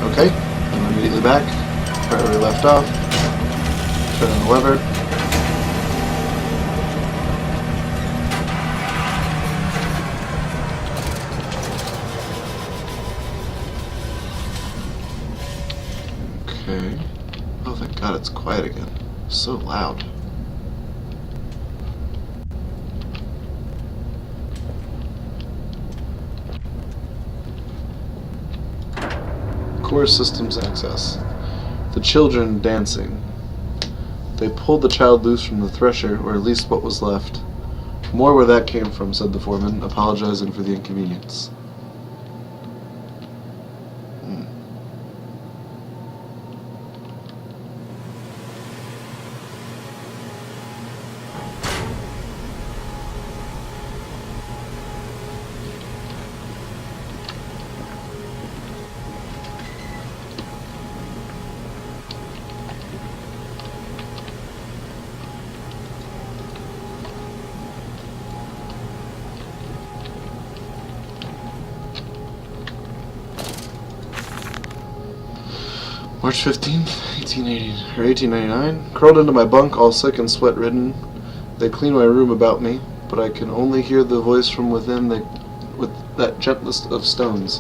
Okay, I'm immediately back, right where we left off. Turn on the lever. Okay. Oh, thank God it's quiet again. It's so loud. Core systems access. The children dancing. They pulled the child loose from the thresher, or at least what was left. More where that came from, said the foreman, apologizing for the inconvenience. March 15th, 1899. Curled into my bunk, all sick and sweat-ridden. They clean my room about me, but I can only hear the voice from within with that gentlest of stones.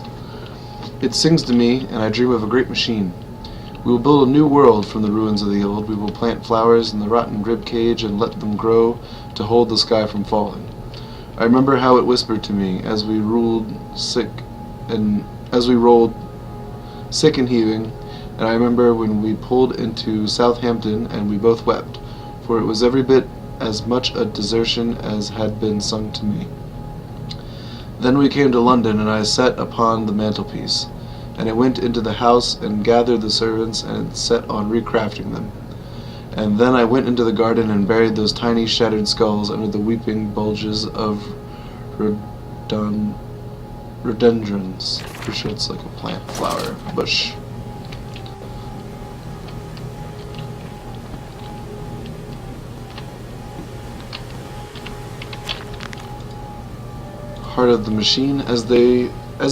It sings to me, and I dream of a great machine. We will build a new world from the ruins of the old. We will plant flowers in the rotten rib cage and let them grow to hold the sky from falling. I remember how it whispered to me as we rolled sick and heaving. And I remember when we pulled into Southampton and we both wept, for it was every bit as much a desertion as had been sung to me. Then we came to London, and I sat upon the mantelpiece, and I went into the house and gathered the servants and set on recrafting them. And then I went into the garden and buried those tiny shattered skulls under the weeping bulges of rhododendrons. Pretty sure it's like a plant, flower, bush. Heart of the machine. As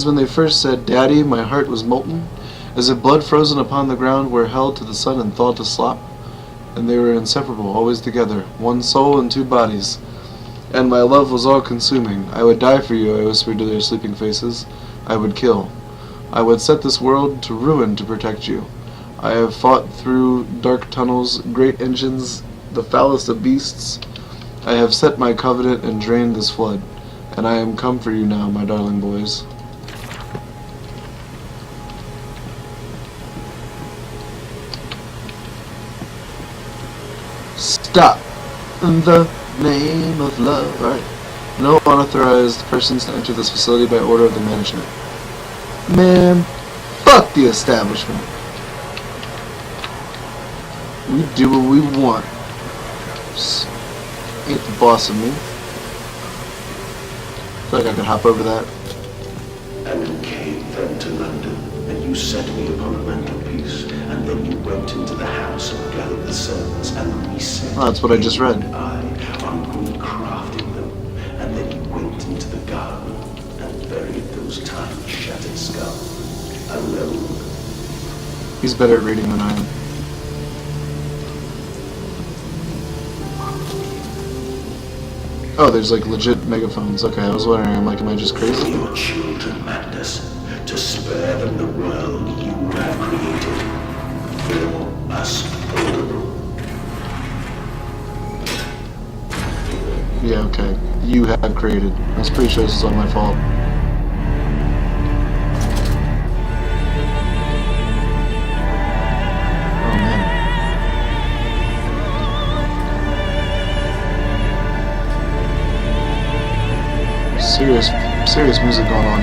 when they first said, "Daddy," my heart was molten, as if blood frozen upon the ground were held to the sun and thawed to slop. And they were inseparable, always together, one soul and two bodies. And my love was all-consuming. I would die for you, I whispered to their sleeping faces. I would kill. I would set this world to ruin to protect you. I have fought through dark tunnels, great engines, the foulest of beasts. I have set my covenant and drained this flood. And I am come for you now, my darling boys. Stop! In the name of love. Alright. No unauthorized persons to enter this facility by order of the management. Man, fuck the establishment. We do what we want. Just ain't the boss of me. I feel like I could hop over that. And you came then to London, and you set me upon the mantelpiece, and then you went into the house and gathered the servants, and reset. Oh, that's what I just read. And I, on recrafting them, and then you went into the garden, and buried those tiny shattered skulls, alone. He's better at reading than I am. Oh, there's like legit megaphones. Okay, I was wondering, I'm like, am I just crazy? Your children, Madness, to spare them the world you have created. For us all. Yeah, okay. You have created. I was pretty sure this is all my fault. Oh man. Serious music going on.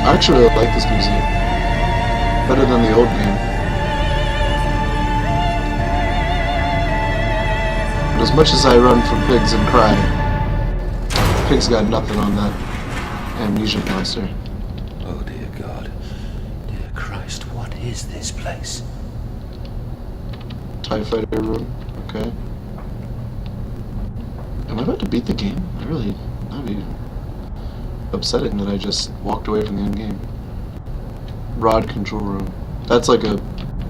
I actually really like this music. Better than the old game. But as much as I run from pigs and cry, pigs got nothing on that amnesia monster. Oh dear God. Dear Christ, what is this place? TIE fighter room. Okay. to beat the game? That'd be upsetting that I just walked away from the end game. Rod control room. That's like a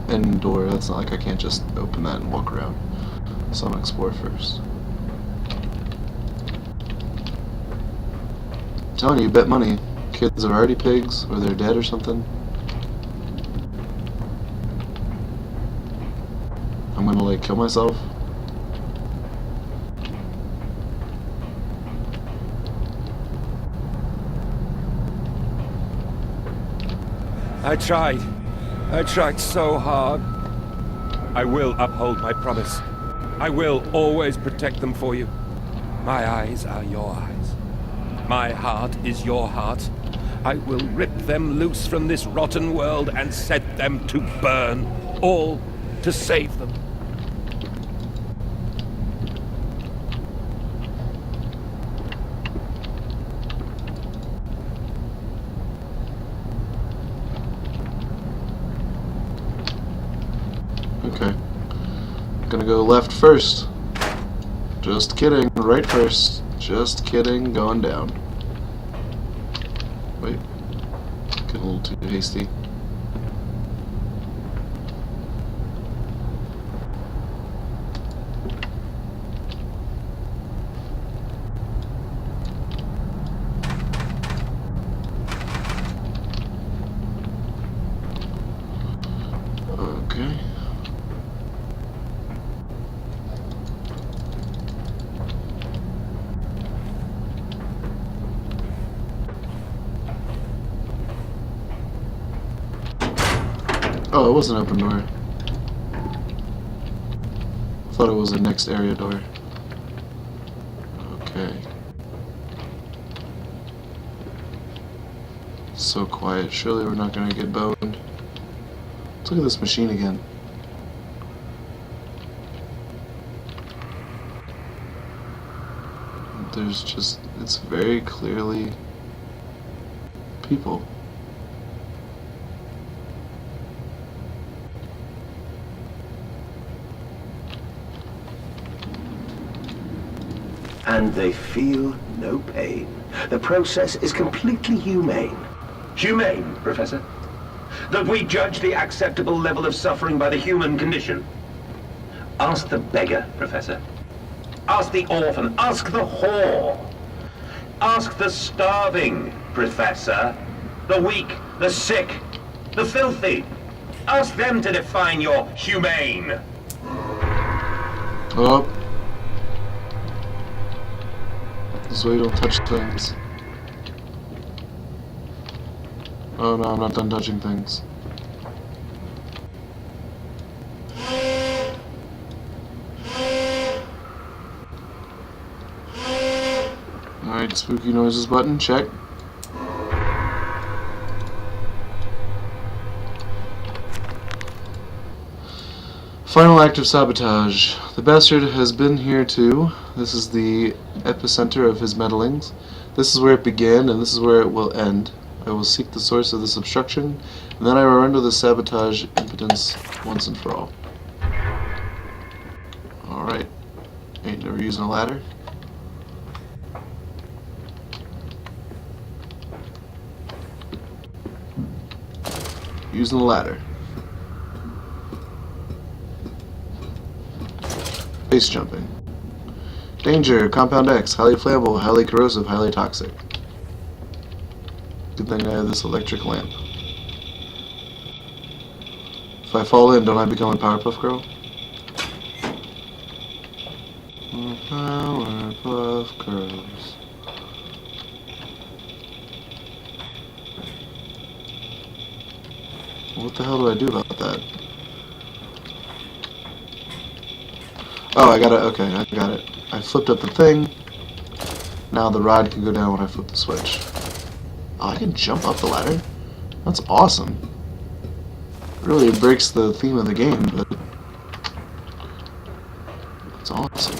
end door. That's not like I can't just open that and walk around. So I'm gonna explore first. I'm telling you, bet money. Kids are already pigs, or they're dead or something. I'm gonna like kill myself. I tried so hard. I will uphold my promise. I will always protect them for you. My eyes are your eyes. My heart is your heart. I will rip them loose from this rotten world and set them to burn, all to save them. Okay. Gonna go left first. Just kidding. Right first. Just kidding. Going down. Wait. Getting a little too hasty. Okay. Oh, it was an open door. I thought it was a next area door. Okay. So quiet. Surely we're not gonna get boned. Let's look at this machine again. There's just, it's very clearly people. And they feel no pain. The process is completely humane. Humane, Professor? That we judge the acceptable level of suffering by the human condition. Ask the beggar, Professor. Ask the orphan. Ask the whore. Ask the starving, Professor. The weak, the sick, the filthy. Ask them to define your humane. Oh. This way you don't touch things. Oh no, I'm not done touching things. Alright, spooky noises button, check. Final act of sabotage. The bastard has been here too. This is the epicenter of his meddlings. This is where it began, and this is where it will end. I will seek the source of this obstruction, and then I will render the sabotage impotence once and for all. Alright. Ain't never using a ladder. Using the ladder. Base jumping. Danger, Compound X, highly flammable, highly corrosive, highly toxic. Good thing I have this electric lamp. If I fall in, don't I become a Powerpuff Girl? Powerpuff Girls. What the hell do I do about that? Oh, I got it. Okay, I got it. I flipped up the thing. Now the rod can go down when I flip the switch. Oh, I can jump up the ladder? That's awesome. It really breaks the theme of the game, but it's awesome.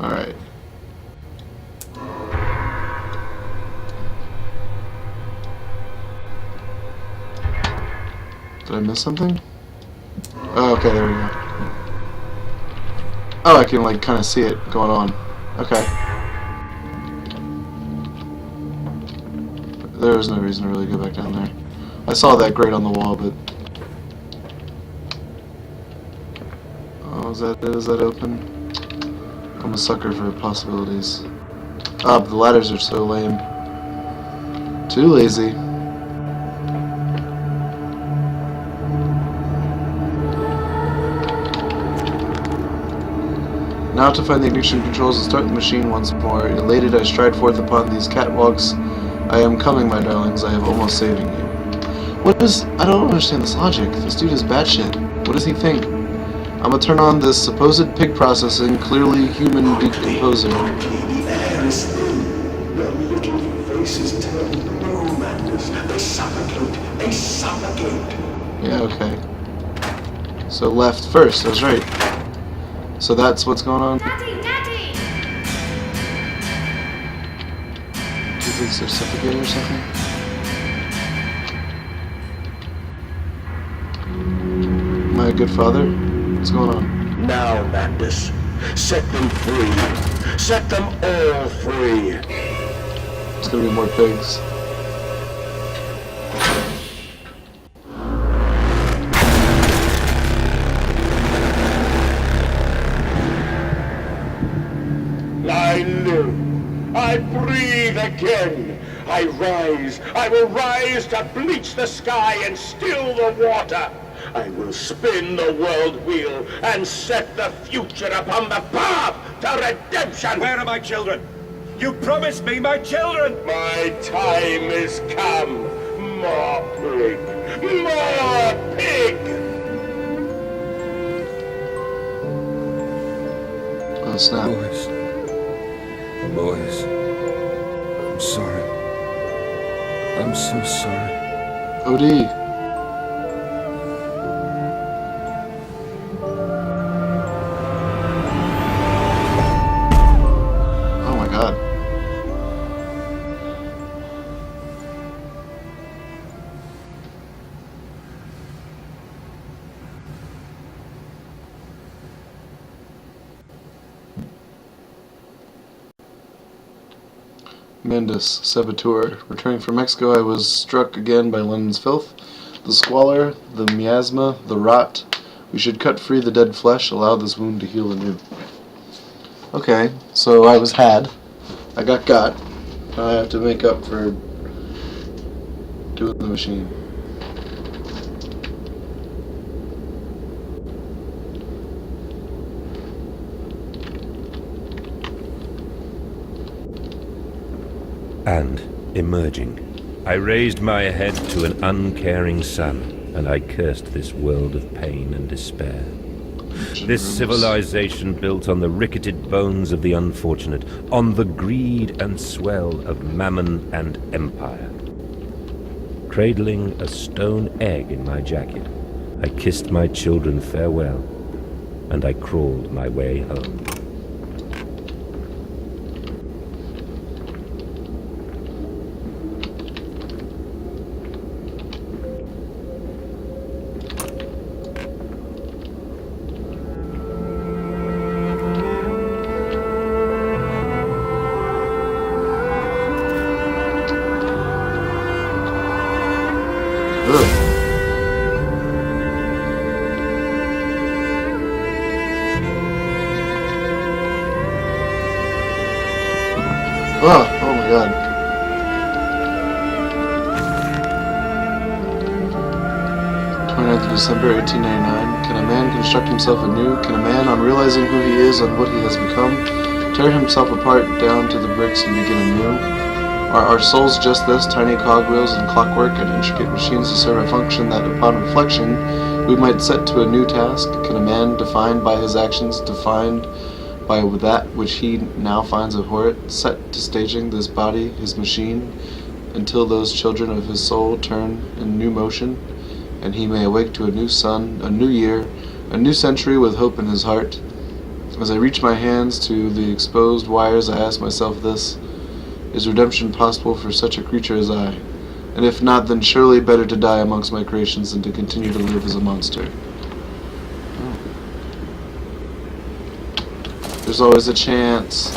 Alright. Did I miss something? Oh, okay, there we go. Oh, I can, like, kind of see it going on. Okay. There was no reason to really go back down there. I saw that grate on the wall, but... Oh, is that open? I'm a sucker for possibilities. Ah, but the ladders are so lame. Too lazy. Now to find the ignition controls and start the machine once more. Elated, I stride forth upon these catwalks. I am coming, my darlings. I am almost saving you. What is... I don't understand this logic. This dude is batshit. What does he think? I'm gonna turn on this supposed pig processing, clearly human decomposer. The air is thin. Their little faces turn blue, madness. They suffocate. They suffocate. Yeah, okay. So left first, I was right. So that's what's going on? Daddy, Daddy! Do you think they're suffocating or something? Am I a good father? What's going on? Now, madness. Set them free. Set them all free. It's gonna be more pigs. I live. I breathe again. I rise. I will rise to bleach the sky and still the water. I will spin the world wheel and set the future upon the path to redemption. Where are my children? You promised me my children! My time is come. More pig. More pig. Oh, snap. Boys. I'm sorry. I'm so sorry. OD. Oh my god. Mendes, saboteur. Returning from Mexico, I was struck again by London's filth, the squalor, the miasma, the rot. We should cut free the dead flesh, allow this wound to heal anew. Okay, so I was had. I got. Now I have to make up for doing the machine. And, emerging, I raised my head to an uncaring sun, and I cursed this world of pain and despair. This civilization built on the ricketed bones of the unfortunate, on the greed and swell of mammon and empire. Cradling a stone egg in my jacket, I kissed my children farewell, and I crawled my way home. Oh my god. December 1899. Can a man construct himself anew? Can a man, on realizing who he is and what he has become, tear himself apart down to the bricks and begin anew? Are our souls just this, tiny cogwheels and clockwork and intricate machines to serve a function that, upon reflection, we might set to a new task? Can a man, defined by his actions, defined by that which he now finds abhorrent, set to staging this body, his machine, until those children of his soul turn in new motion, and he may awake to a new sun, a new year, a new century with hope in his heart? As I reach my hands to the exposed wires, I ask myself this: is redemption possible for such a creature as I? And if not, then surely better to die amongst my creations than to continue to live as a monster. There's always a chance.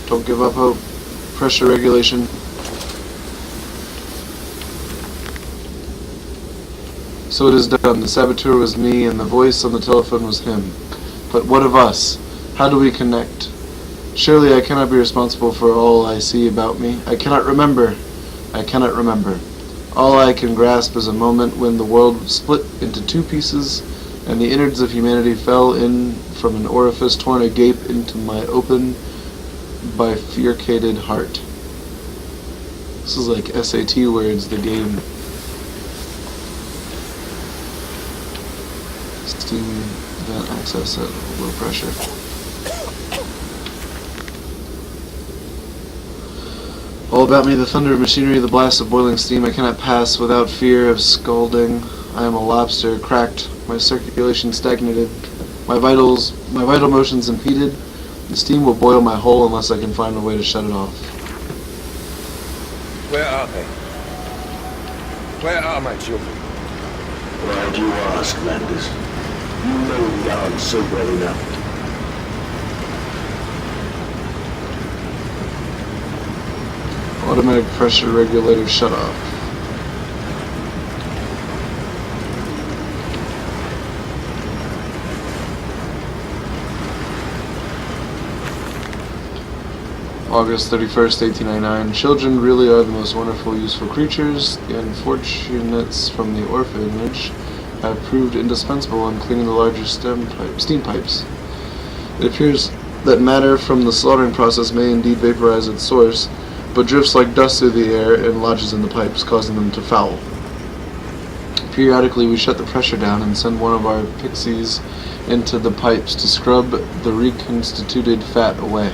Don't give up hope. Pressure regulation. So it is done. The saboteur was me, and the voice on the telephone was him. But what of us? How do we connect? Surely I cannot be responsible for all I see about me. I cannot remember. I cannot remember. All I can grasp is a moment when the world split into two pieces, and the innards of humanity fell in from an orifice torn agape into my open, bifurcated heart. This is like SAT words, the game. Steam vent access at low pressure. All about me, the thunder of machinery, the blast of boiling steam. I cannot pass without fear of scalding. I am a lobster, cracked, my circulation stagnated, my vital motions impeded. The steam will boil my hull unless I can find a way to shut it off. Where are they? Where are my children? Why do you ask, Landis? You know the answer well enough. Automatic pressure regulator shut off. August 31st, 1899. Children really are the most wonderful, useful creatures. The unfortunates from the orphanage have proved indispensable in cleaning the larger steam pipes. It appears that matter from the slaughtering process may indeed vaporize its source, but drifts like dust through the air and lodges in the pipes, causing them to foul. Periodically, we shut the pressure down and send one of our pixies into the pipes to scrub the reconstituted fat away.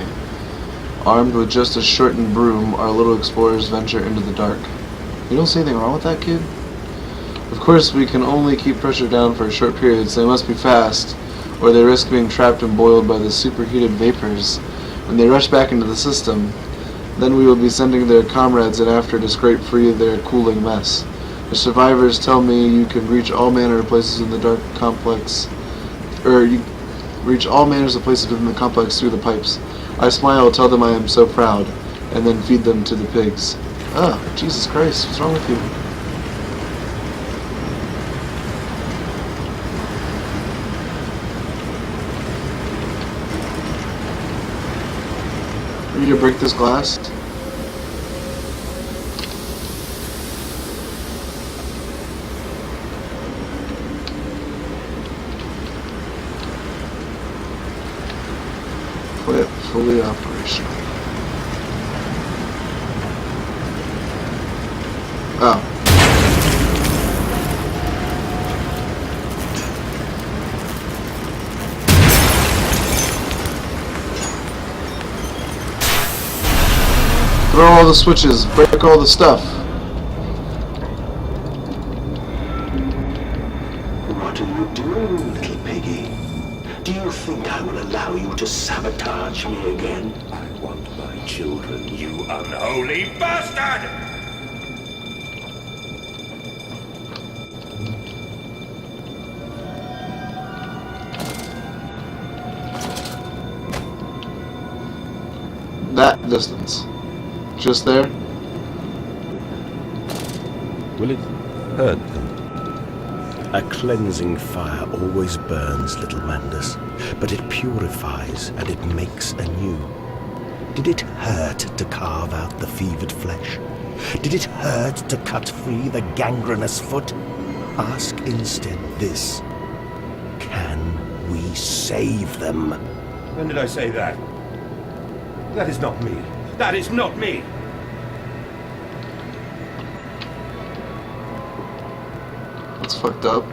Armed with just a shortened broom, our little explorers venture into the dark. You don't see anything wrong with that, kid? Of course, we can only keep pressure down for short periods. They must be fast, or they risk being trapped and boiled by the superheated vapors. When they rush back into the system, then we will be sending their comrades in after to scrape free their cooling mess. The survivors tell me you can reach all manner of places in the dark complex, you reach all manners of places within the complex through the pipes. I smile, tell them I am so proud, and then feed them to the pigs. Ah, Jesus Christ, what's wrong with you? Are you gonna break this glass? Fully operational. Oh. Throw all the switches, break all the stuff. What are you doing, little piggy? Do you think I will allow you to sabotage me again? I want my children, you unholy bastard! That distance. Just there? Will it hurt them? A cleansing fire always burns, little Mandus, but it purifies and it makes anew. Did it hurt to carve out the fevered flesh? Did it hurt to cut free the gangrenous foot? Ask instead this: can we save them? When did I say that? That is not me. That is not me! That's fucked up.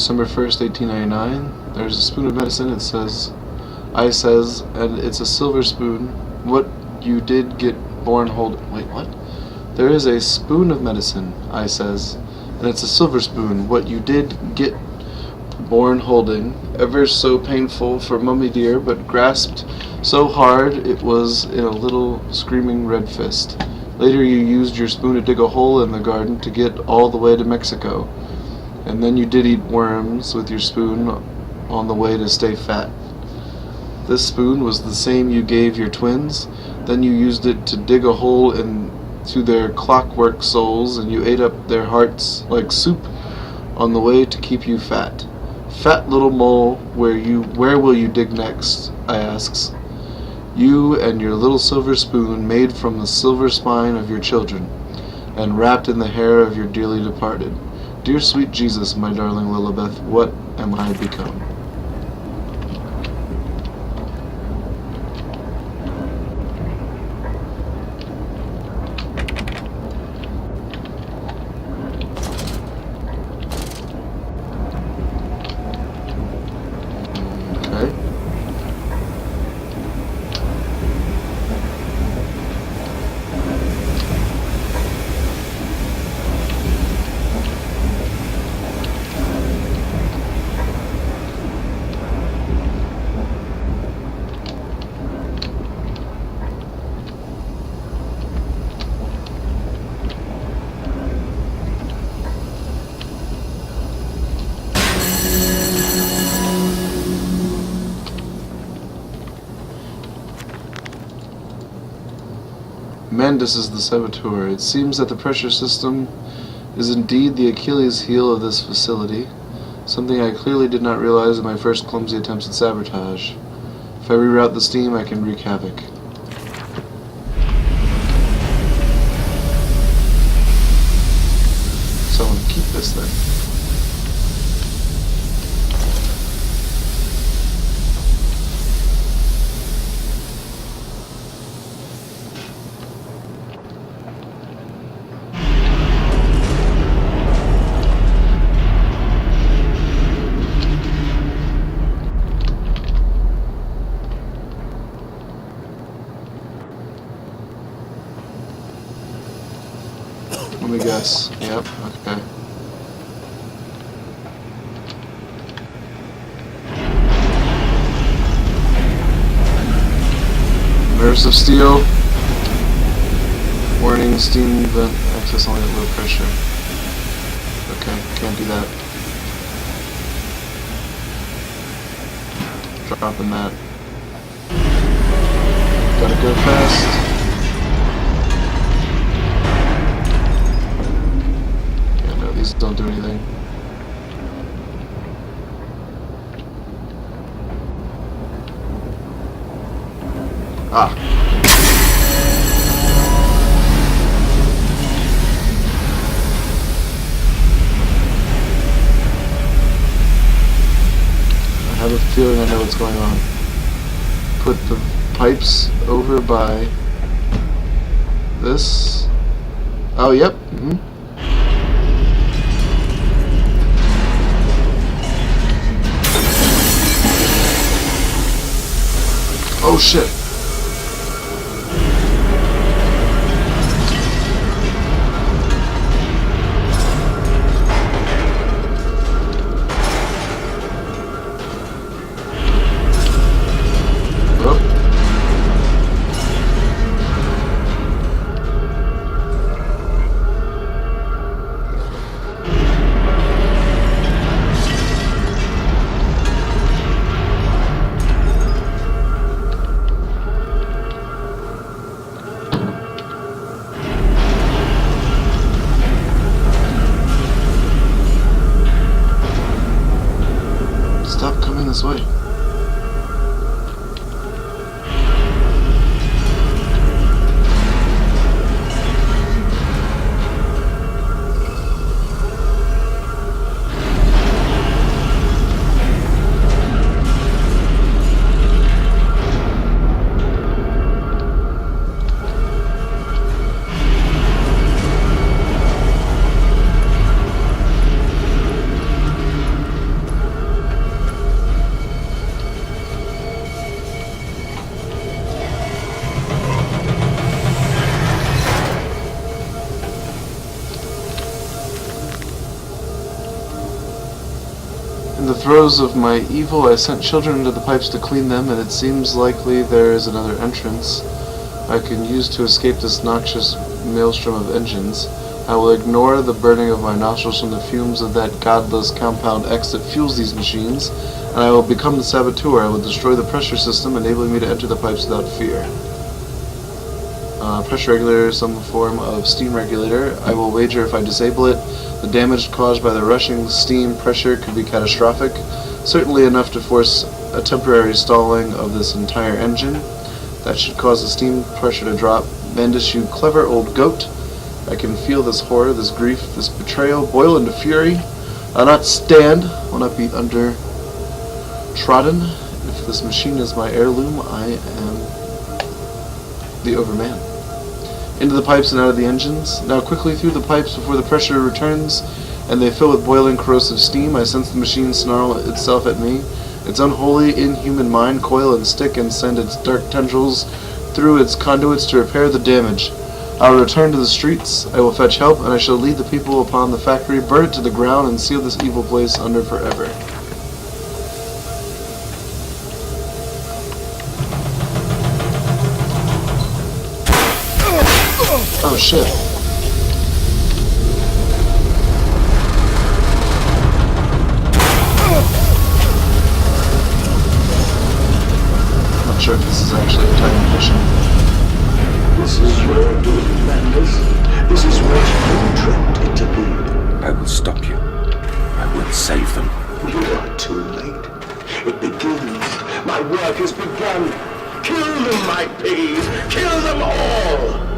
December 1st, 1899. There's a spoon of medicine. It says, I says, and it's a silver spoon. What you did get born holding. Wait, what? There is a spoon of medicine, I says, and it's a silver spoon. What you did get born holding, ever so painful for mummy dear, but grasped so hard it was in a little screaming red fist. Later you used your spoon to dig a hole in the garden to get all the way to Mexico. And then you did eat worms with your spoon on the way to stay fat. This spoon was the same you gave your twins. Then you used it to dig a hole into their clockwork souls, and you ate up their hearts like soup on the way to keep you fat. Fat little mole, where will you dig next? I asks. You and your little silver spoon made from the silver spine of your children, and wrapped in the hair of your dearly departed. Dear sweet Jesus, my darling Lilibeth, what am I become? Okay. Mandus is the saboteur. It seems that the pressure system is indeed the Achilles heel of this facility, something I clearly did not realize in my first clumsy attempts at sabotage. If I reroute the steam, I can wreak havoc. So I'm gonna keep this then. Let me guess. Yep, okay. Nerves of steel. Warning, steam vent access only at low pressure. Okay, can't do that. Dropping that. Gotta go fast. These don't do anything. Ah. I have a feeling I know what's going on. Put the pipes over by this. Oh, yep. Mm-hmm. Oh shit. Stop coming this way. throes of my evil, I sent children into the pipes to clean them, and it seems likely there is another entrance I can use to escape this noxious maelstrom of engines. I will ignore the burning of my nostrils from the fumes of that godless compound X that fuels these machines, and I will become the saboteur. I will destroy the pressure system, enabling me to enter the pipes without fear. Pressure regulator, some form of steam regulator. I will wager if I disable it, the damage caused by the rushing steam pressure could be catastrophic, certainly enough to force a temporary stalling of this entire engine. That should cause the steam pressure to drop. Mandus, you clever old goat. I can feel this horror, this grief, this betrayal boil into fury. I'll not stand, will not be under trodden. If this machine is my heirloom, I am the overman. Into the pipes and out of the engines. Now quickly through the pipes before the pressure returns and they fill with boiling corrosive steam. I sense the machine snarl itself at me. Its unholy, inhuman mind coil and stick and send its dark tendrils through its conduits to repair the damage. I will return to the streets, I will fetch help, and I shall lead the people upon the factory, burn it to the ground, and seal this evil place under forever. Oh shit. I'm not sure if this is actually a timed mission. This is your doing, Mandus. This is what you dreamt it to be. I will stop you. I will save them. You are too late. It begins. My work has begun. Kill them, my piggies! Kill them all!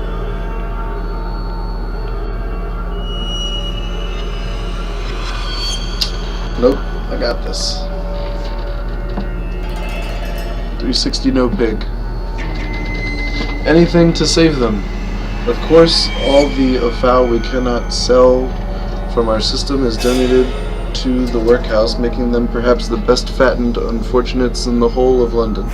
Nope, I got this. 360 no pig. Anything to save them. Of course, all the fowl we cannot sell from our system is donated to the workhouse, making them perhaps the best fattened unfortunates in the whole of London.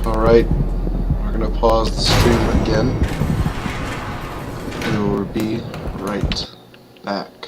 Alright, we're going to pause the stream again, and we'll be right back.